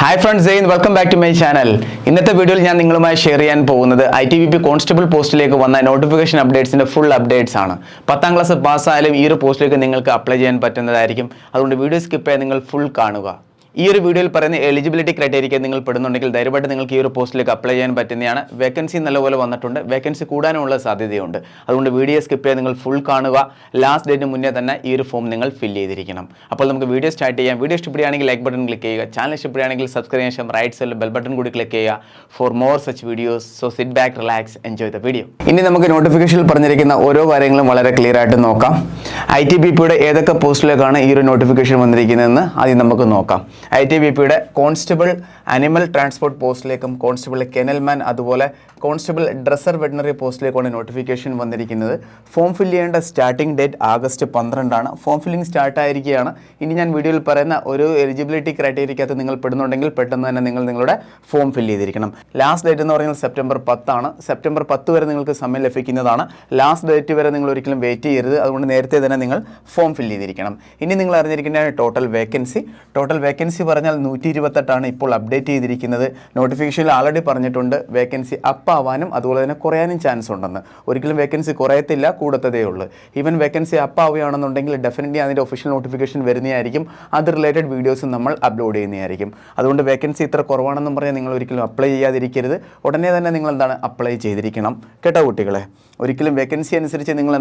Hi friends, welcome back to my channel. ഇന്നത്തെ വീഡിയോയിൽ ഞാൻ നിങ്ങളുമായി ഷെയർ ചെയ്യാൻ പോകുന്നത് ITBP കോൺസ്റ്റബിൾ പോസ്റ്റിലേക്ക് വന്ന നോട്ടിഫിക്കേഷൻ അപ്ഡേറ്റ്സിന്റെ ഫുൾ അപ്ഡേറ്റ്സ് ആണ്. 10ാം ക്ലാസ് പാസ്സായാലും ഈ ഒരു പോസ്റ്റിലേക്ക് നിങ്ങൾക്ക് അപ്ലൈ ചെയ്യാൻ പറ്റുന്നതായിരിക്കും. അതുകൊണ്ട് വീഡിയോ സ്കിപ്പ് ചെയ്യാതെ നിങ്ങൾ ഫുൾ കാണുക. ഈ ഒരു വീഡിയോയിൽ പറയുന്ന എലിജിബിലിറ്റി ക്രൈറ്റീരിയയ്ക്ക് നിങ്ങൾ പെടുന്നുണ്ടെങ്കിൽ ധൈര്യമായിട്ട് നിങ്ങൾക്ക് ഈ ഒരു പോസ്റ്റിലേക്ക് അപ്ലൈ ചെയ്യാൻ പറ്റുന്നതാണ്. വേക്കൻസി നല്ലപോലെ വന്നിട്ടുണ്ട്, വേക്കൻസി കൂടാനുള്ള സാധ്യതയുണ്ട്. അതുകൊണ്ട് വീഡിയോ സ്കിപ്പ് ചെയ്യാതെ നിങ്ങൾ ഫുൾ കാണുക. ലാസ്റ്റ് ഡേറ്റിന് മുന്നേ തന്നെ ഈ ഒരു ഫോം നിങ്ങൾ ഫില്ല് ചെയ്തിരിക്കണം. അപ്പോൾ നമുക്ക് വീഡിയോ സ്റ്റാർട്ട് ചെയ്യാം. വീഡിയോ ഇഷ്ടപ്പെടുകയാണെങ്കിൽ ലൈക്ക് ബട്ടൺ ക്ലിക്ക് ചെയ്യുക. ചാനൽ ഇഷ്ടപ്പെടുകയാണെങ്കിൽ സബ്സ്ക്രൈബ് ചെയ്യാൻ ശേഷം റൈറ്റ് സൈഡിൽ ബെൽ ബട്ടൺ കൂടി ക്ലിക്ക് ചെയ്യുക for more such videos. So sit back, relax, enjoy the video. ഇനി നമുക്ക് നോട്ടിഫിക്കേഷനിൽ പറഞ്ഞിരിക്കുന്ന ഓരോ കാര്യങ്ങളും വളരെ ക്ലിയർ ആയിട്ട് നോക്കാം. ITBPയുടെ ഏതൊക്കെ പോസ്റ്റിലേക്കാണ് ഈ ഒരു നോട്ടിഫിക്കേഷൻ വന്നിരിക്കുന്നതെന്ന് ആദ്യം നമുക്ക് നോക്കാം. ITBPയുടെ കോൺസ്റ്റബിൾ അനിമൽ ട്രാൻസ്പോർട്ട് പോസ്റ്റിലേക്കും കോൺസ്റ്റബിൾ കെനൽമാൻ അതുപോലെ കോൺസ്റ്റബിൾ ഡ്രസ്സർ വെറ്ററിനറി പോസ്റ്റിലേക്കാണ് നോട്ടിഫിക്കേഷൻ വന്നിരിക്കുന്നത്. ഫോം ഫില്ല് ചെയ്യേണ്ട starting date August 12 form filling start ആയിരിക്കുകയാണ്. ഇനി ഞാൻ വീഡിയോയിൽ പറയുന്ന ഒരു എലിജിബിലിറ്റി ക്രൈറ്റീരിയക്കകത്ത് നിങ്ങൾ പെടുന്നുണ്ടെങ്കിൽ പെട്ടെന്ന് തന്നെ നിങ്ങളുടെ ഫോം ഫില്ല് ചെയ്തിരിക്കണം. ലാസ്റ്റ് ഡേറ്റ് എന്ന് പറയുന്നത് September 10 September 10 വരെ നിങ്ങൾക്ക് സമയം ലഭിക്കുന്നതാണ്. ലാസ്റ്റ് ഡേറ്റ് വരെ നിങ്ങൾ ഒരിക്കലും വെയിറ്റ് ചെയ്യരുത്. അതുകൊണ്ട് നേരത്തെ തന്നെ നിങ്ങൾ ഫോം ഫില്ല് ചെയ്തിരിക്കണം. ഇനി നിങ്ങൾ അറിഞ്ഞിരിക്കേണ്ട ടോട്ടൽ വേക്കൻസി പറഞ്ഞാൽ 128 ഇപ്പോൾ അപ്ഡേറ്റ് ചെയ്തിരിക്കുന്നത്. നോട്ടിഫിക്കേഷനിൽ ആൾറെഡി പറഞ്ഞിട്ടുണ്ട് വേക്കൻസി അപ്പ് ആവാനും അതുപോലെ തന്നെ കുറയാനും ചാൻസ് ഉണ്ടെന്ന്. ഒരിക്കലും വേക്കൻസി കുറയത്തില്ല, കൂടത്തതേ ഉള്ളൂ. ഈവൻ വേക്കൻസി അപ്പ് ആവുകയാണെന്നുണ്ടെങ്കിൽ ഡെഫിനറ്റ്ലി അതിൻ്റെ ഒഫീഷ്യൽ നോട്ടിഫിക്കേഷൻ വരുന്നതായിരിക്കും. അത് റിലേറ്റഡ് വീഡിയോസും നമ്മൾ അപ്ലോഡ് ചെയ്യുന്നതായിരിക്കും. അതുകൊണ്ട് വേക്കൻസി ഇത്ര കുറവാണെന്നും പറഞ്ഞാൽ നിങ്ങൾ ഒരിക്കലും അപ്ലൈ ചെയ്യാതിരിക്കരുത്. ഉടനെ തന്നെ നിങ്ങൾ അപ്ലൈ ചെയ്തിരിക്കണം കേട്ടോ കുട്ടികളെ. ഒരിക്കലും വേക്കൻസി അനുസരിച്ച് നിങ്ങൾ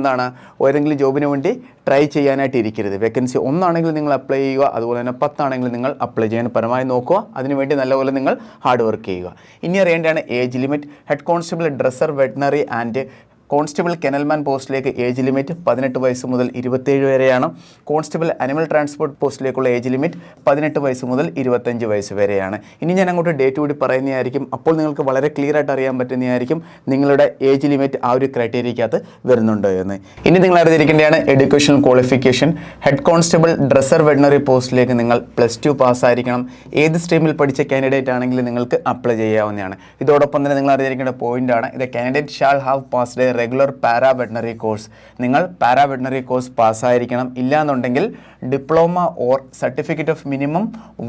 ഏതെങ്കിലും ജോബിന് വേണ്ടി ട്രൈ ചെയ്യാനായിട്ട് ഇരിക്കരുത്. വേക്കൻസി 1 ആണെങ്കിൽ നിങ്ങൾ അപ്ലൈ ചെയ്യുക, അതുപോലെ തന്നെ 10 ആണെങ്കിൽ നിങ്ങൾ അപ്ലൈ ചെയ്യാൻ പരമായി നോക്കുക. അതിനുവേണ്ടി നല്ലപോലെ നിങ്ങൾ ഹാർഡ് വർക്ക് ചെയ്യുക. ഇനി അറിയേണ്ടതാണ് age limit. Head constable dresser veterinary and constable kennelman പോസ്റ്റിലേക്ക് ഏജ് ലിമിറ്റ് 18 വയസ്സ് മുതൽ 27 വരെയാണ്. കോൺസ്റ്റബിൾ അനിമൽ ട്രാൻസ്പോർട്ട് പോസ്റ്റിലേക്കുള്ള ഏജ് ലിമിറ്റ് 18 വയസ്സ് മുതൽ 25 വയസ്സ് വരെയാണ്. ഇനി ഞാൻ അങ്ങോട്ട് ഡേറ്റ് കൂടി പറയുന്നതായിരിക്കും. അപ്പോൾ നിങ്ങൾക്ക് വളരെ ക്ലിയർ ആയിട്ട് അറിയാൻ പറ്റുന്നതായിരിക്കും നിങ്ങളുടെ ഏജ് ലിമിറ്റ് ആ ഒരു ക്രൈറ്റീരിയക്കകത്ത് വരുന്നുണ്ട് എന്ന്. ഇനി നിങ്ങൾ അറിഞ്ഞിരിക്കേണ്ടതാണ് education qualification. Head constable dresser veterinary പോസ്റ്റിലേക്ക് നിങ്ങൾ +2 പാസ്സായിരിക്കണം. ഏത് സ്ട്രീമിൽ പഠിച്ച കാൻഡിഡേറ്റ് ആണെങ്കിലും നിങ്ങൾക്ക് അപ്ലൈ ചെയ്യാവുന്നതാണ്. ഇതോടൊപ്പം തന്നെ നിങ്ങൾ അറിഞ്ഞിരിക്കേണ്ട പോയിന്റാണ് ഇത് candidate shall have passed regular para veterinary course. നിങ്ങൾ പാരാ വെറ്ററിനറി കോഴ്സ് പാസ്സായിരിക്കണം. ഇല്ലാന്നുണ്ടെങ്കിൽ diploma or certificate of minimum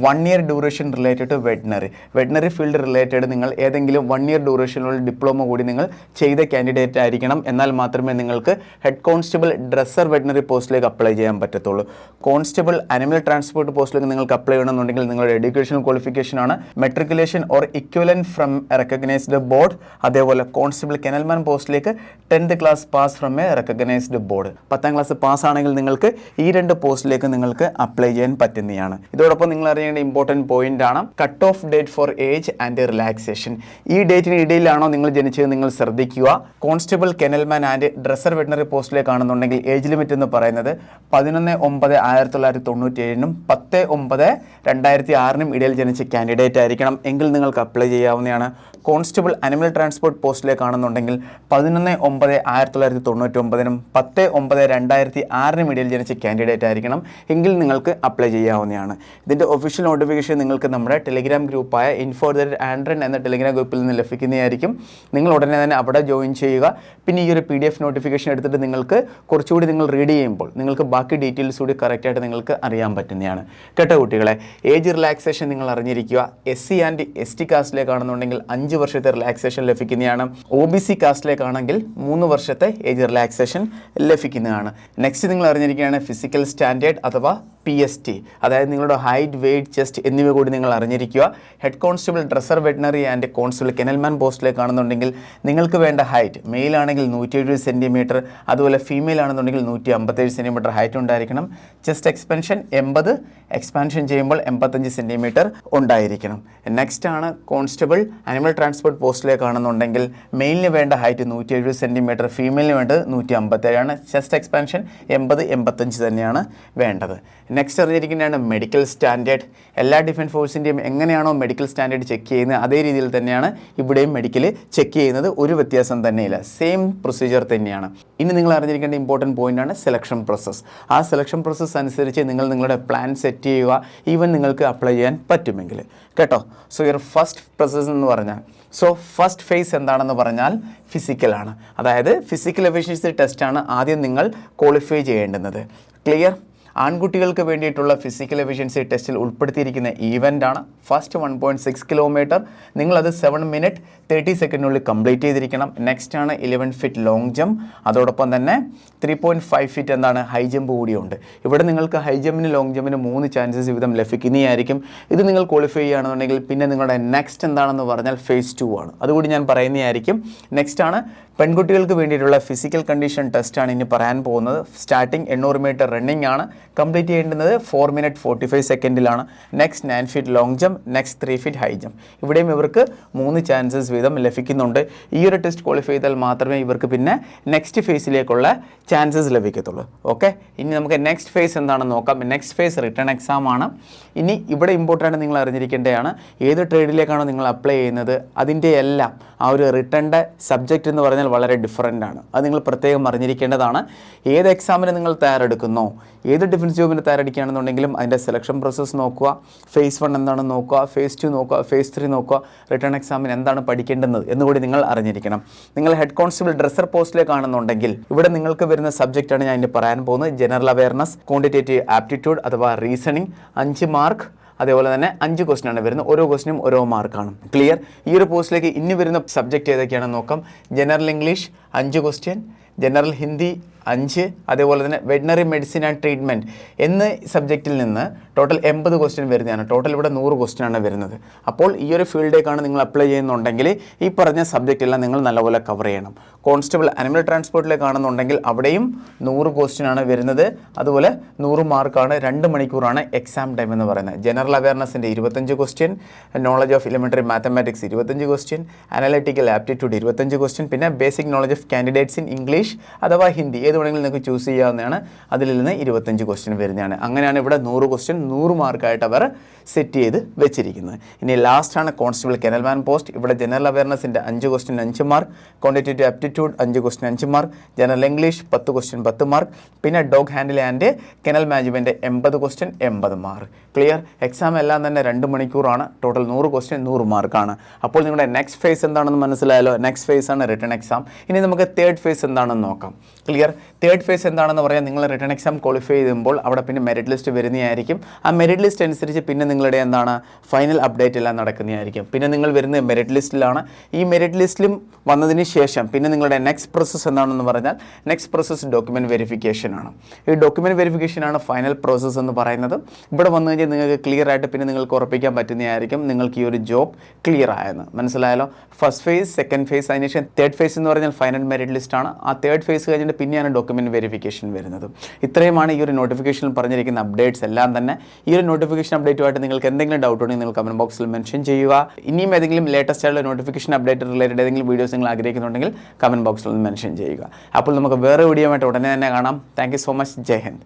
1 year duration related to veterinary field related നിങ്ങൾ ഏതെങ്കിലും 1 ഇയർ ഡ്യൂറേഷനുള്ള ഡിപ്ലോമ കൂടി നിങ്ങൾ ചെയ്ത കാൻഡിഡേറ്റ് ആയിരിക്കണം. എന്നാൽ മാത്രമേ നിങ്ങൾക്ക് ഹെഡ് കോൺസ്റ്റബിൾ ഡ്രസ്സർ വെറ്ററിനറി പോസ്റ്റിലേക്ക് അപ്ലൈ ചെയ്യാൻ പറ്റത്തുള്ളൂ. കോൺസ്റ്റബിൾ അനിമൽ ട്രാൻസ്പോർട്ട് പോസ്റ്റിലേക്ക് നിങ്ങൾക്ക് അപ്ലൈ ചെയ്യണമെന്നുണ്ടെങ്കിൽ നിങ്ങളുടെ എഡ്യൂക്കേഷൻ ക്വാളിഫിക്കേഷൻ ആണ് matriculation or equivalent from recognised board. അതേപോലെ കോൺസ്റ്റബിൾ കെനൽമാൻ പോസ്റ്റിലേക്ക് 10th class pass from A recognised board. 10ാം class pass ആണെങ്കിൽ നിങ്ങൾക്ക് ഈ 2 പോസ്റ്റിലേക്ക് നിങ്ങൾക്ക് അപ്ലൈ ചെയ്യാൻ പറ്റുന്നതാണ്. ഇതോടൊപ്പം നിങ്ങൾ അറിയേണ്ട ഇമ്പോർട്ടൻറ്റ് പോയിന്റ് ആണ് cut off date for age and relaxation. ഈ ഡേറ്റിന് ഇടയിലാണോ നിങ്ങൾ ജനിച്ചത് നിങ്ങൾ ശ്രദ്ധിക്കുക. Constable kennelman and dresser veterinary പോസ്റ്റിലേക്കാണെന്നുണ്ടെങ്കിൽ ഏജ് ലിമിറ്റ് എന്ന് പറയുന്നത് 11/9/1997 10/9/2006 ഇടയിൽ ജനിച്ച കാൻഡിഡേറ്റ് ആയിരിക്കണം എങ്കിൽ നിങ്ങൾക്ക് അപ്ലൈ ചെയ്യാവുന്നതാണ്. കോൺസ്റ്റബിൾ അനിമൽ ട്രാൻസ്പോർട്ട് പോസ്റ്റിലേക്കാണെന്നുണ്ടെങ്കിൽ 11/9/1999 10/9/2006 ഇടയിൽ ജനിച്ച കാൻഡിഡേറ്റ് ആയിരിക്കണം എങ്കിൽ നിങ്ങൾക്ക് അപ്ലൈ ചെയ്യാവുന്നതാണ്. ഇതിൻ്റെ ഒഫീഷ്യൽ നോട്ടിഫിക്കേഷൻ നിങ്ങൾക്ക് നമ്മുടെ ടെലിഗ്രാം ഗ്രൂപ്പായ info@andren എന്ന ടെലിഗ്രാം ഗ്രൂപ്പിൽ നിന്ന് ലഭിക്കുന്നതായിരിക്കും. നിങ്ങൾ ഉടനെ തന്നെ അവിടെ ജോയിൻ ചെയ്യുക. പിന്നെ ഈ ഒരു PDF നോട്ടിഫിക്കേഷൻ എടുത്തിട്ട് നിങ്ങൾക്ക് കുറച്ചുകൂടി നിങ്ങൾ റീഡ് ചെയ്യുമ്പോൾ നിങ്ങൾക്ക് ബാക്കി ഡീറ്റെയിൽസ് കൂടി കറക്റ്റായിട്ട് നിങ്ങൾക്ക് അറിയാൻ പറ്റുന്നതാണ് കേട്ടോ കുട്ടികളെ. ഏജ് റിലാക്സേഷൻ നിങ്ങൾ അറിഞ്ഞിരിക്കുക. SC ആൻഡ് ST കാസ്റ്റിലേക്കാണെന്നുണ്ടെങ്കിൽ 5 വർഷത്തെ റിലാക്സേഷൻ ലഭിക്കുന്നതാണ്. OBC കാസ്റ്റിലേക്കാണെങ്കിൽ 3 വർഷത്തെ ഏജ് റിലാക്സേഷൻ ലഭിക്കുന്നതാണ്. നെക്സ്റ്റ് നിങ്ങൾ അറിഞ്ഞിരിക്കുകയാണ് ഫിസിക്കൽ സ്റ്റാൻഡേർഡ് അഥവാ PST, അതായത് നിങ്ങളുടെ ഹൈറ്റ്, വെയ്റ്റ്, ചെസ്റ്റ് എന്നിവ കൂടി നിങ്ങൾ അറിഞ്ഞിരിക്കുക. Head constable dresser veterinary and constable kennelman പോസ്റ്റിലേക്കാണെന്നുണ്ടെങ്കിൽ നിങ്ങൾക്ക് വേണ്ട ഹൈറ്റ് മെയിൽ ആണെങ്കിൽ 170 സെൻറ്റിമീറ്റർ, അതുപോലെ ഫീമെയിൽ ആണെന്നുണ്ടെങ്കിൽ 157 സെൻറ്റിമീറ്റർ ഹൈറ്റ് ഉണ്ടായിരിക്കണം. ചെസ്റ്റ് എക്സ്പെൻഷൻ 80, എക്സ്പാൻഷൻ ചെയ്യുമ്പോൾ 85 സെൻറ്റിമീറ്റർ ഉണ്ടായിരിക്കണം. നെക്സ്റ്റ് ആണ് കോൺസ്റ്റബിൾ അനിമൽ ട്രാൻസ്പോർട്ട് പോസ്റ്റിലേക്കാണെന്നുണ്ടെങ്കിൽ മെയിലിന് വേണ്ട ഹൈറ്റ് 170 സെൻറ്റിമീറ്റർ, ഫീമെയിലിന് വേണ്ടത് 157 ചെസ്റ്റ് എക്സ്പാൻഷൻ 80-85 തന്നെയാണ് വേണ്ടത്. നെക്സ്റ്റ് അറിഞ്ഞിരിക്കുന്നതാണ് മെഡിക്കൽ സ്റ്റാൻഡേർഡ്. എല്ലാ ഡിഫൻസ് ഫോഴ്സിൻ്റെയും എങ്ങനെയാണോ മെഡിക്കൽ സ്റ്റാൻഡേർഡ് ചെക്ക് ചെയ്യുന്നത് അതേ രീതിയിൽ തന്നെയാണ് ഇവിടെയും മെഡിക്കൽ ചെക്ക് ചെയ്യുന്നത്. ഒരു വ്യത്യാസം തന്നെയില്ല, സെയിം പ്രൊസീജിയർ തന്നെയാണ്. ഇനി നിങ്ങൾ അറിഞ്ഞിരിക്കേണ്ട ഇമ്പോർട്ടൻറ്റ് പോയിൻ്റാണ് സെലക്ഷൻ പ്രോസസ്സ്. ആ സെലക്ഷൻ പ്രോസസ്സ് അനുസരിച്ച് നിങ്ങളുടെ പ്ലാൻ സെറ്റ് ചെയ്യുക, ഈവൻ നിങ്ങൾക്ക് അപ്ലൈ ചെയ്യാൻ പറ്റുമെങ്കിൽ കേട്ടോ. സോ യുവർ ഫസ്റ്റ് പ്രോസസ്സ് എന്ന് പറഞ്ഞാൽ ഫസ്റ്റ് ഫേസ് എന്താണെന്ന് പറഞ്ഞാൽ ഫിസിക്കലാണ്. അതായത് ഫിസിക്കൽ എഫിഷ്യൻസി ടെസ്റ്റാണ് ആദ്യം നിങ്ങൾ ക്വാളിഫൈ ചെയ്യേണ്ടുന്നത്. ക്ലിയർ? ആൺകുട്ടികൾക്ക് വേണ്ടിയിട്ടുള്ള ഫിസിക്കൽ എഫിഷ്യൻസി ടെസ്റ്റിൽ ഉൾപ്പെടുത്തിയിരിക്കുന്ന ഈവൻ്റാണ്. ഫസ്റ്റ് 1.6 കിലോമീറ്റർ നിങ്ങളത് 7 മിനിറ്റ് 30 സെക്കൻഡിനുള്ളിൽ കംപ്ലീറ്റ് ചെയ്തിരിക്കണം. നെക്സ്റ്റ് ആണ് 11 ഫീറ്റ് ലോങ് ജമ്പ്, അതോടൊപ്പം തന്നെ 3.5 ഫീറ്റ് എന്താണ് ഹൈ ജമ്പ് കൂടിയുണ്ട്. ഇവിടെ നിങ്ങൾക്ക് ഹൈ ജമ്പിന് ലോങ് ജമ്പിന് 3 ചാൻസസ് വീതം ലഭിക്കുന്നതായിരിക്കും. ഇത് നിങ്ങൾ ക്വാളിഫൈ ചെയ്യുകയാണെന്നുണ്ടെങ്കിൽ പിന്നെ നിങ്ങളുടെ നെക്സ്റ്റ് എന്താണെന്ന് പറഞ്ഞാൽ ഫേസ് 2 ആണ്. അതുകൂടി ഞാൻ പറയുന്നതായിരിക്കും. നെക്സ്റ്റ് ആണ് പെൺകുട്ടികൾക്ക് വേണ്ടിയിട്ടുള്ള ഫിസിക്കൽ കണ്ടീഷൻ ടെസ്റ്റാണ് ഇനി പറയാൻ പോകുന്നത്. സ്റ്റാർട്ടിങ് 800 മീറ്റർ റണ്ണിംഗ് ആണ്. കംപ്ലീറ്റ് ചെയ്യേണ്ടുന്നത് 4 മിനിറ്റ് 45 സെക്കൻഡിലാണ്. Next 9 feet long jump, next 3 feet high jump. ഇവിടെയും ഇവർക്ക് 3 ചാൻസസ് വീതം ലഭിക്കുന്നുണ്ട്. ഈ ഒരു ടെസ്റ്റ് ക്വാളിഫൈ ചെയ്താൽ മാത്രമേ ഇവർക്ക് പിന്നെ നെക്സ്റ്റ് ഫേസിലേക്കുള്ള ചാൻസസ് ലഭിക്കത്തുള്ളൂ. ഓക്കെ, ഇനി നമുക്ക് നെക്സ്റ്റ് ഫേസ് എന്താണെന്ന് നോക്കാം. നെക്സ്റ്റ് ഫേസ് റിട്ടേൺ എക്സാം ആണ്. ഇനി ഇവിടെ ഇമ്പോർട്ടൻ്റ് നിങ്ങൾ അറിഞ്ഞിരിക്കേണ്ടതാണ്, ഏത് ട്രേഡിലേക്കാണോ നിങ്ങൾ അപ്ലൈ ചെയ്യുന്നത് അതിൻ്റെ എല്ലാം ആ ഒരു റിട്ടേണിൻ്റെ സബ്ജക്റ്റ് എന്ന് പറഞ്ഞാൽ വളരെ ഡിഫറൻ്റ് ആണ്. അത് നിങ്ങൾ പ്രത്യേകം അറിഞ്ഞിരിക്കേണ്ടതാണ്. ഏത് എക്സാമിന് നിങ്ങൾ തയ്യാറെടുക്കുന്നോ, ഏത് ഡിഫൻസ് ജോബിന് തയ്യാറെടുക്കുകയാണെന്നുണ്ടെങ്കിലും അതിൻ്റെ സെലക്ഷൻ പ്രോസസ്സ് നോക്കുക. ഫേസ് 1 എന്താണെന്ന് നോക്കുക, ഫേസ് 2 നോക്കുക, ഫേസ് 3 നോക്കുക. റിട്ടേൺ എക്സാമിന് എന്താണ് പഠിക്കേണ്ടത് എന്നുകൂടി നിങ്ങൾ അറിഞ്ഞിരിക്കണം. നിങ്ങൾ ഹെഡ് കോൺസ്റ്റബിൾ ഡ്രസ്സർ പോസ്റ്റിലേക്കാണെന്നുണ്ടെങ്കിൽ ഇവിടെ നിങ്ങൾക്ക് വരുന്ന സബ്ജക്റ്റാണ് ഞാൻ ഇനി പറയാൻ പോകുന്നത്. ജനറൽ അവയർനെസ്, ക്വാണ്ടിറ്റേറ്റീവ് ആപ്റ്റിറ്റ്യൂഡ് അഥവാ റീസണിങ് 5 മാർക്ക്, അതേപോലെ തന്നെ 5 ക്വസ്റ്റ്യൻ ആണ് വരുന്നത്. ഓരോ ക്വസ്റ്റിനും ഓരോ മാർക്കാണ്. ക്ലിയർ? ഈ ഒരു പോസ്റ്റിലേക്ക് ഇനി വരുന്ന സബ്ജക്റ്റ് ഏതൊക്കെയാണെന്ന് നോക്കാം. General English 5 question, general Hindi 5, അതേപോലെ തന്നെ വെറ്റിനറി മെഡിസിൻ ആൻഡ് ട്രീറ്റ്മെൻറ്റ് എന്ന സബ്ജക്റ്റിൽ നിന്ന് ടോട്ടൽ 80 ക്വസ്റ്റ്യൻ വരുന്നതാണ്. ടോട്ടൽ ഇവിടെ 100 ക്വസ്റ്റ്യൻ ആണ് വരുന്നത്. അപ്പോൾ ഈ ഒരു ഫീൽഡിലേക്കാണ് നിങ്ങൾ അപ്ലൈ ചെയ്യുന്നുണ്ടെങ്കിൽ ഈ പറഞ്ഞ സബ്ജക്റ്റ് എല്ലാം നിങ്ങൾ നല്ലപോലെ കവർ ചെയ്യണം. കോൺസ്റ്റബിൾ അനിമൽ ട്രാൻസ്പോർട്ടിലേക്കാണെന്നുണ്ടെങ്കിൽ അവിടെയും 100 ക്വസ്റ്റ്യൻ ആണ് വരുന്നത്. അതുപോലെ 100 മാർക്കാണ്. 2 മണിക്കൂറാണ് എക്സാം ടൈം എന്ന് പറയുന്നത്. ജനറൽ അവയർനെസ്സിൻ്റെ 25 question, knowledge of elementary mathematics 25 question, analytical aptitude 25 question, പിന്നെ basic knowledge of candidates in English അഥവാ ഹിന്ദി ഏത് വേണമെങ്കിലും നിങ്ങൾക്ക് ചൂസ് ചെയ്യാവുന്നതാണ്. അതിൽ നിന്ന് 25 ക്വസ്റ്റ്യൻ വരുന്നതാണ്. അങ്ങനെയാണ് ഇവിടെ 100 ക്വസ്റ്റ്യൻ 100 മാർക്കായിട്ട് അവർ സെറ്റ് ചെയ്ത് വെച്ചിരിക്കുന്നത്. ഇനി ലാസ്റ്റാണ് കോൺസ്റ്റബിൾ കെനൽമാൻ പോസ്റ്റ്. ഇവിടെ ജനറൽ അവയർനെസ്സിൻ്റെ 5 question 5 mark, quantitative aptitude 5 question 5 mark, general English 10 question 10 mark, പിന്നെ dog handle and kennel management 80 question 80 mark. Clear? Exam എല്ലാം തന്നെ 2 മണിക്കൂറാണ്. ടോട്ടൽ 100 ക്വസ്റ്റ്യൻ 100 മാർക്കാണ്. അപ്പോൾ നിങ്ങളുടെ നെക്സ്റ്റ് ഫേസ് എന്താണെന്ന് മനസ്സിലായല്ലോ. നെക്സ്റ്റ് ഫേസ് ആണ് റിട്ടേൺ എക്സാം. ഇനി നമുക്ക് തേർഡ് ഫേസ് എന്താണെന്ന് നോക്കാം. ക്ലിയർ? തേർഡ് ഫേസ് എന്താണെന്ന് പറയാൻ, നിങ്ങൾ റിട്ടേൺ എക്സാം ക്വാളിഫൈ ചെയ്യുമ്പോൾ അവിടെ പിന്നെ മെറിറ്റ് ലിസ്റ്റ് വരുന്നതായിരിക്കും. ആ മെറിറ്റ് ലിസ്റ്റ് അനുസരിച്ച് പിന്നെ നിങ്ങളുടെ എന്താണ് ഫൈനൽ അപ്ഡേറ്റ് എല്ലാം നടക്കുന്നതായിരിക്കും. പിന്നെ നിങ്ങൾ വരുന്ന മെറിറ്റ് ലിസ്റ്റിലാണ്. ഈ മെറിറ്റ് ലിസ്റ്റിലും വന്നതിന് ശേഷം പിന്നെ നിങ്ങളുടെ നെക്സ്റ്റ് പ്രോസസ്സ് എന്താണെന്ന് പറഞ്ഞാൽ നെക്സ്റ്റ് പ്രോസസ്സ് ഡോക്യുമെൻറ്റ് വെരിഫിക്കേഷൻ ആണ്. ഈ ഡോക്യുമെൻറ്റ് വെരിഫിക്കേഷൻ ആണ് ഫൈനൽ പ്രോസസ്സ് എന്ന് പറയുന്നത്. ഇവിടെ വന്നു കഴിഞ്ഞാൽ നിങ്ങൾക്ക് ക്ലിയർ ആയിട്ട് പിന്നെ നിങ്ങൾക്ക് ഉറപ്പിക്കാൻ പറ്റുന്നതായിരിക്കും നിങ്ങൾക്ക് ഈ ഒരു ജോബ് ക്ലിയർ ആയെന്ന്. മനസ്സിലായാലോ? ഫസ്റ്റ് ഫേസ്, സെക്കൻഡ് ഫേസ്, അതിനുശേഷം തേർഡ് ഫേസ് എന്ന് പറഞ്ഞാൽ ഫൈനൽ മെറിറ്റ് ലിസ്റ്റ് ആണ്. ആ തേർഡ് ഫേസ് കഴിഞ്ഞിട്ട് പിന്നെയാണ് ഡോക്യുമെൻറ്റ് വെരിഫിക്കേഷൻ വരുന്നത്. ഇത്രയുമാണ് ഈ ഒരു നോട്ടിഫിക്കേഷനിൽ പറഞ്ഞിരിക്കുന്ന അപ്ഡേറ്റ്സ് എല്ലാം തന്നെ. ഈ ഒരു നോട്ടിഫിക്കേഷൻ അപ്ഡേറ്റുമായിട്ട് നിങ്ങൾക്ക് എന്തെങ്കിലും ഡൗട്ട് ഉണ്ടെങ്കിൽ നിങ്ങൾ കമൻറ്റ് ബോക്സിൽ മെൻഷൻ ചെയ്യുക. ഇനിയും ഏതെങ്കിലും ലേറ്റസ്റ്റ് ആയിട്ടുള്ള നോട്ടിഫിക്കേഷൻ അപ്ഡേറ്റ് റിലേറ്റഡ് ഏതെങ്കിലും വീഡിയോസ് നിങ്ങൾ ആഗ്രഹിക്കുന്നുണ്ടെങ്കിൽ കമൻറ്റ് ബോക്സിൽ മെൻഷൻ ചെയ്യുക. അപ്പോൾ നമുക്ക് വേറെ വീഡിയോ ആയിട്ട് ഉടനെ തന്നെ കാണാം. Thank you so much. ജയ് ഹിന്ദ്.